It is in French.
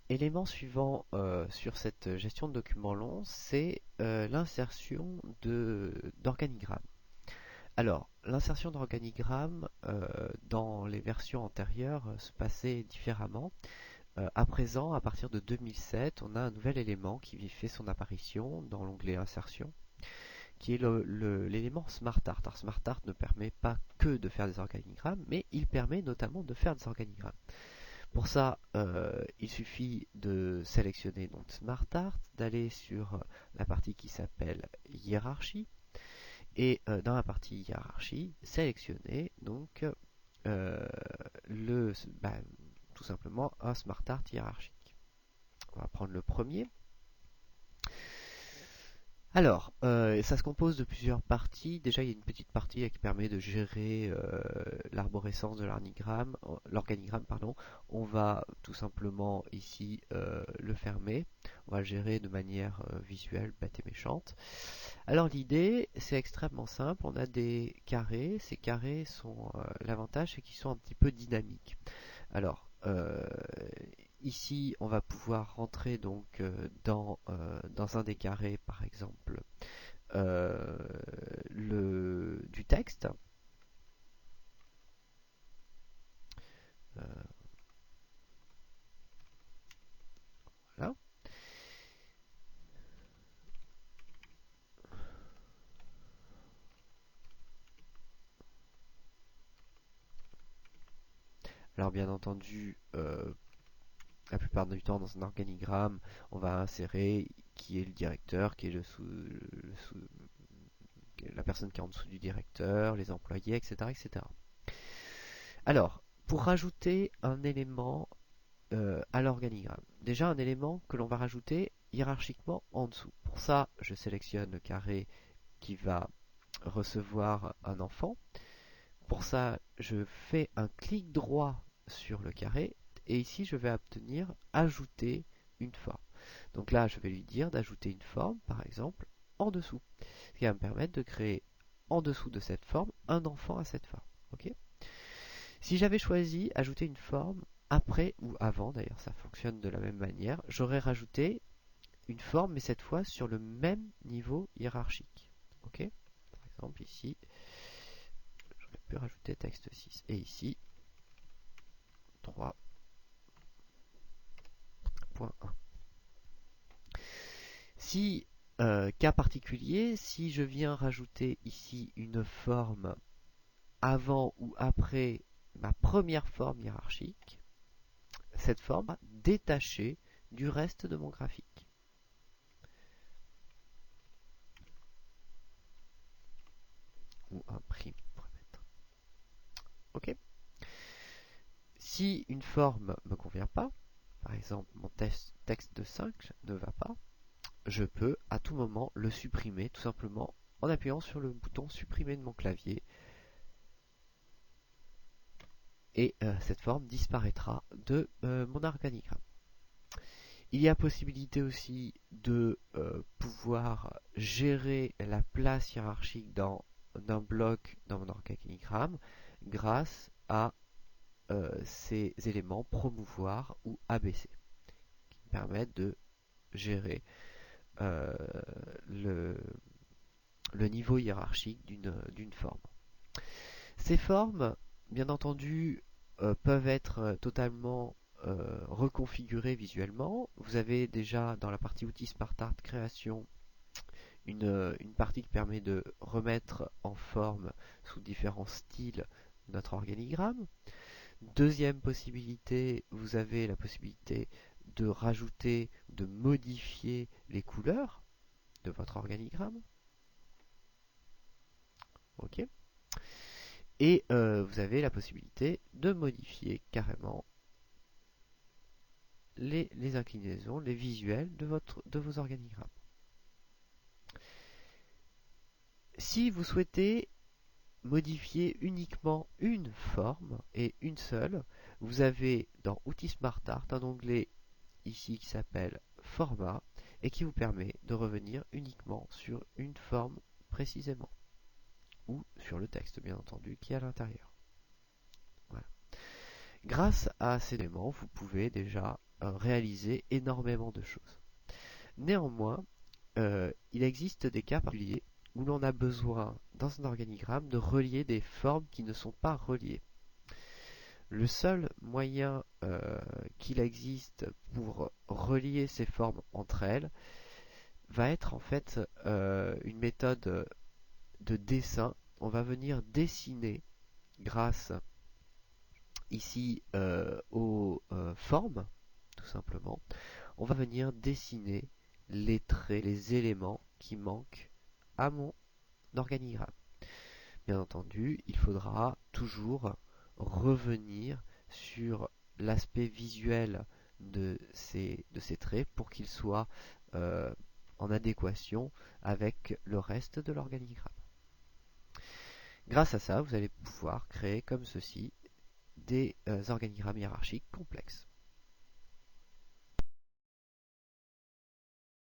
Élément suivant sur cette gestion de documents longs, c'est l'insertion d'organigrammes. Alors, l'insertion d'organigrammes dans les versions antérieures se passait différemment. À présent, à partir de 2007, on a un nouvel élément qui fait son apparition dans l'onglet Insertion, qui est l'élément SmartArt. Alors, SmartArt ne permet pas que de faire des organigrammes, mais il permet notamment de faire des organigrammes. Pour ça, il suffit de sélectionner donc SmartArt, d'aller sur la partie qui s'appelle Hiérarchie, et dans la partie Hiérarchie, sélectionner donc euh, le, bah, tout simplement un SmartArt hiérarchique. On va prendre le premier. Alors, ça se compose de plusieurs parties. Déjà, il y a une petite partie qui permet de gérer l'arborescence de l'organigramme, pardon. On va tout simplement ici le fermer. On va le gérer de manière visuelle, bête et méchante. Alors l'idée, c'est extrêmement simple. On a des carrés. Ces carrés sont l'avantage, c'est qu'ils sont un petit peu dynamiques. Alors, ici, on va pouvoir rentrer donc dans un des carrés, par exemple, du texte. Euh, voilà. Alors bien entendu, la plupart du temps dans un organigramme, on va insérer qui est le directeur, qui est la personne qui est en dessous du directeur, les employés, etc., etc. Alors, pour rajouter un élément à l'organigramme. Déjà un élément que l'on va rajouter hiérarchiquement en dessous. Pour ça, je sélectionne le carré qui va recevoir un enfant. Pour ça, je fais un clic droit sur le carré et ici je vais obtenir ajouter une forme. Donc là, je vais lui dire d'ajouter une forme, par exemple, en dessous. Ce qui va me permettre de créer en dessous de cette forme un enfant à cette forme. Ok. Si j'avais choisi ajouter une forme après ou avant, d'ailleurs ça fonctionne de la même manière, j'aurais rajouté une forme, mais cette fois sur le même niveau hiérarchique. Ok. Par exemple ici, j'aurais pu rajouter texte 6. Et ici, 3.1. Si, cas particulier, si je viens rajouter ici une forme avant ou après ma première forme hiérarchique, cette forme va détacher du reste de mon graphique. Ou un prime, on pourrait mettre. Ok. Si une forme ne me convient pas, par exemple mon texte de 5 ne va pas, je peux à tout moment le supprimer tout simplement en appuyant sur le bouton supprimer de mon clavier et cette forme disparaîtra de mon organigramme. Il y a possibilité aussi de pouvoir gérer la place hiérarchique d'un bloc dans mon organigramme grâce à ces éléments promouvoir ou abaisser qui permettent de gérer euh, le, le niveau hiérarchique d'une forme. Ces formes, bien entendu, peuvent être totalement reconfigurées visuellement. Vous avez déjà dans la partie outils SmartArt création une partie qui permet de remettre en forme sous différents styles notre organigramme. Deuxième possibilité, vous avez la possibilité de rajouter, de modifier les couleurs de votre organigramme. Ok. Et vous avez la possibilité de modifier carrément les inclinaisons, les visuels de vos organigrammes. Si vous souhaitez modifier uniquement une forme et une seule, vous avez dans Outils SmartArt un onglet ici qui s'appelle Format et qui vous permet de revenir uniquement sur une forme précisément ou sur le texte bien entendu qui est à l'intérieur. Voilà. Grâce à ces éléments, vous pouvez déjà réaliser énormément de choses. Néanmoins, il existe des cas particuliers où l'on a besoin, dans un organigramme, de relier des formes qui ne sont pas reliées. Le seul moyen qu'il existe pour relier ces formes entre elles va être en fait une méthode de dessin. On va venir dessiner grâce ici aux formes, tout simplement. On va venir dessiner les traits, les éléments qui manquent à mon organigramme. Bien entendu, il faudra toujours revenir sur l'aspect visuel de ces traits pour qu'ils soient en adéquation avec le reste de l'organigramme. Grâce à ça, vous allez pouvoir créer comme ceci des organigrammes hiérarchiques complexes.